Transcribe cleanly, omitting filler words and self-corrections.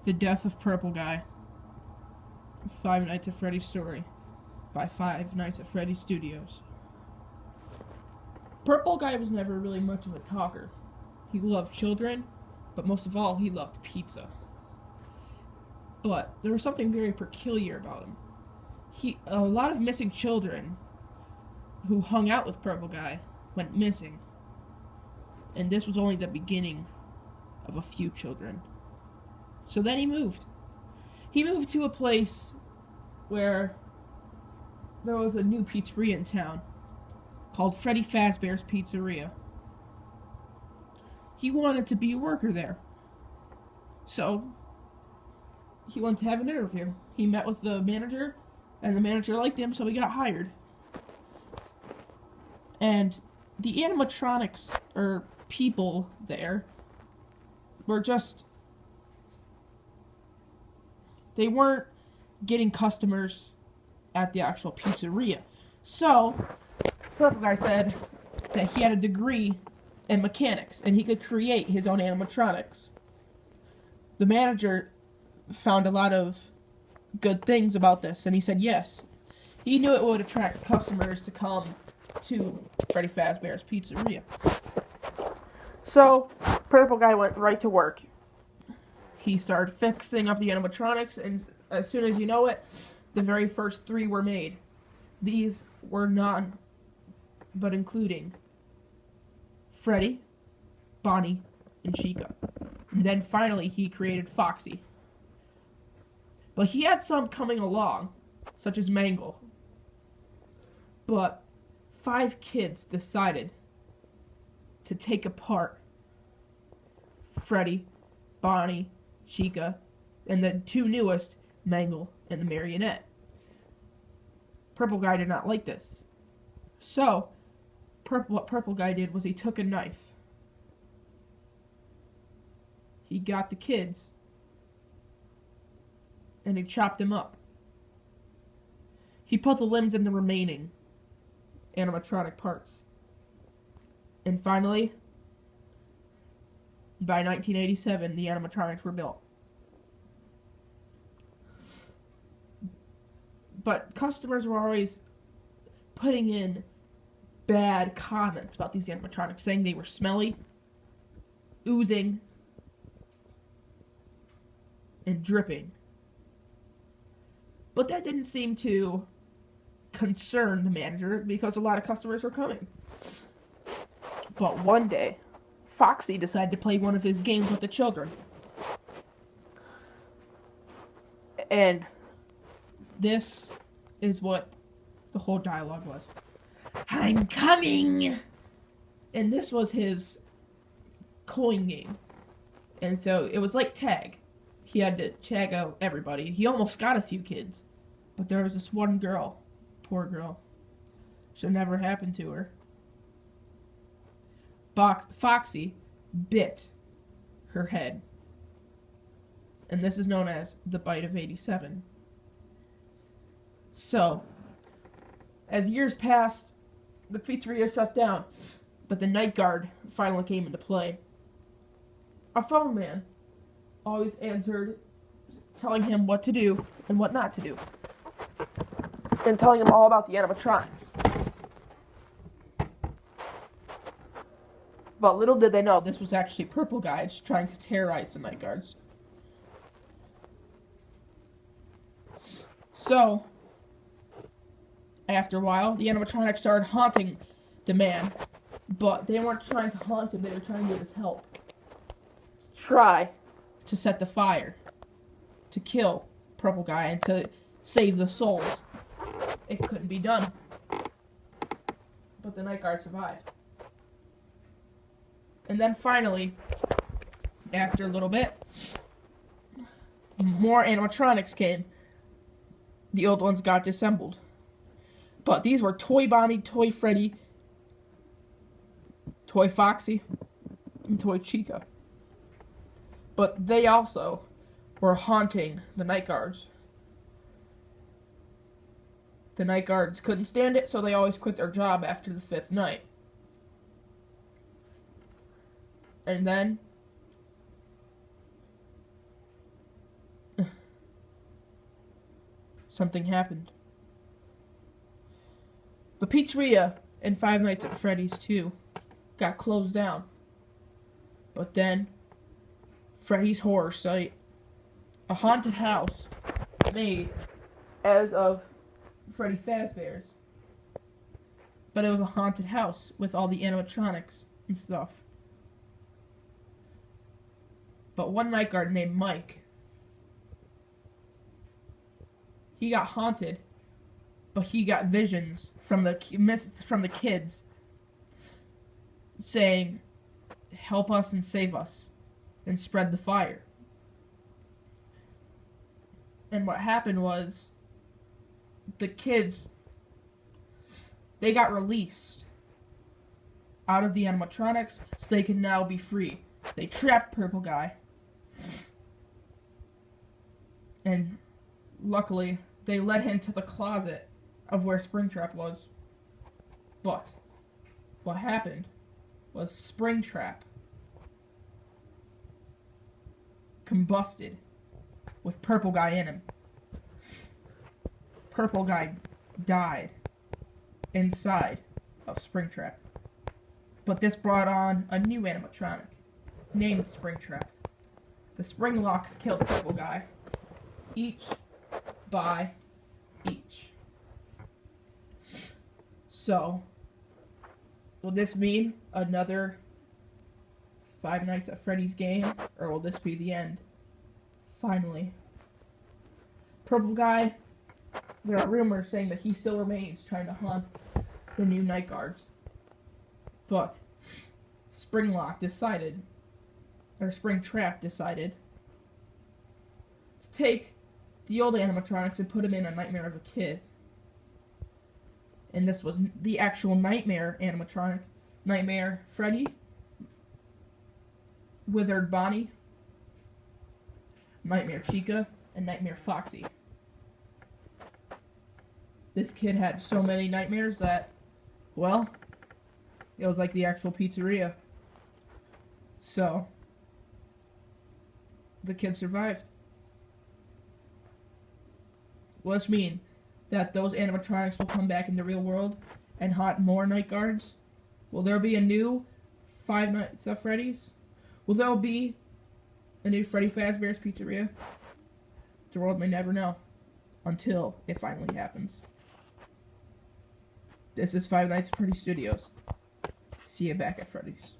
The Death of Purple Guy. Five Nights at Freddy's Story by Five Nights at Freddy's Studios. Purple Guy was never really much of a talker. He loved children, but most of all, he loved pizza. But there was something very peculiar about him. A lot of missing children who hung out with Purple Guy went missing. And this was only the beginning of a few children. So then he moved. He moved to a place where there was a new pizzeria in town called Freddy Fazbear's Pizzeria. He wanted to be a worker there. So he went to have an interview. He met with the manager, and the manager liked him, so he got hired. And the animatronics, or people there, were just... they weren't getting customers at the actual pizzeria. So, Purple Guy said that he had a degree in mechanics, and he could create his own animatronics. The manager found a lot of good things about this, and he said yes. He knew it would attract customers to come to Freddy Fazbear's Pizzeria. So, Purple Guy went right to work. He started fixing up the animatronics, and as soon as you know it, the very first 3 were made. These were none but including Freddy, Bonnie, and Chica. And then finally he created Foxy. But he had some coming along, such as Mangle. But 5 kids decided to take apart Freddy, Bonnie, Chica, and the 2 newest, Mangle and the Marionette. Purple Guy did not like this. So, what Purple Guy did was he took a knife. He got the kids, and he chopped them up. He put the limbs in the remaining animatronic parts. And finally, by 1987, the animatronics were built. But customers were always putting in bad comments about these animatronics, saying they were smelly, oozing, and dripping. But that didn't seem to concern the manager because a lot of customers were coming. But one day, Foxy decided to play one of his games with the children. And this is what the whole dialogue was. I'm coming! And this was his coin game. And so it was like tag. He had to tag out everybody. He almost got a few kids. But there was this one girl. Poor girl. Should never happen to her. Foxy bit her head. And this is known as the bite of 87. So, as years passed, the pizzeria shut down, but the night guard finally came into play. A phone man always answered, telling him what to do and what not to do, and telling him all about the animatronics. But little did they know, this was actually Purple Guy just trying to terrorize the night guards. So, after a while, the animatronics started haunting the man. But they weren't trying to haunt him, they were trying to get his help. Try to set the fire. To kill Purple Guy and to save the souls. It couldn't be done. But the night guard survived. And then finally, after a little bit, more animatronics came. The old ones got disassembled. But these were Toy Bonnie, Toy Freddy, Toy Foxy, and Toy Chica. But they also were haunting the night guards. The night guards couldn't stand it, so they always quit their job after the 5th night. And then something happened. The pizzeria in Five Nights at Freddy's 2 got closed down. But then, Freddy's Horror Site, a haunted house made as of Freddy Fazbear's. But it was a haunted house with all the animatronics and stuff. But one night guard named Mike, he got haunted, but he got visions from the kids saying, "Help us and save us, and spread the fire." And what happened was, the kids, they got released out of the animatronics so they can now be free. They trapped Purple Guy. And luckily, they led him to the closet of where Springtrap was. But what happened was Springtrap combusted with Purple Guy in him. Purple Guy died inside of Springtrap. But this brought on a new animatronic named Springtrap. The spring locks killed Purple Guy, each by each. So, will this mean another Five Nights at Freddy's game, or will this be the end? Finally. Purple Guy, there are rumors saying that he still remains trying to haunt the new night guards. But Springtrap decided to take the old animatronics and put him in a Nightmare of a Kid. And this was the actual Nightmare animatronic. Nightmare Freddy, Withered Bonnie, Nightmare Chica, and Nightmare Foxy. This kid had so many nightmares that, well, it was like the actual pizzeria. So, the kid survived. Will this mean that those animatronics will come back in the real world and haunt more night guards? Will there be a new Five Nights at Freddy's? Will there be a new Freddy Fazbear's Pizzeria? The world may never know until it finally happens. This is Five Nights at Freddy's Studios. See you back at Freddy's.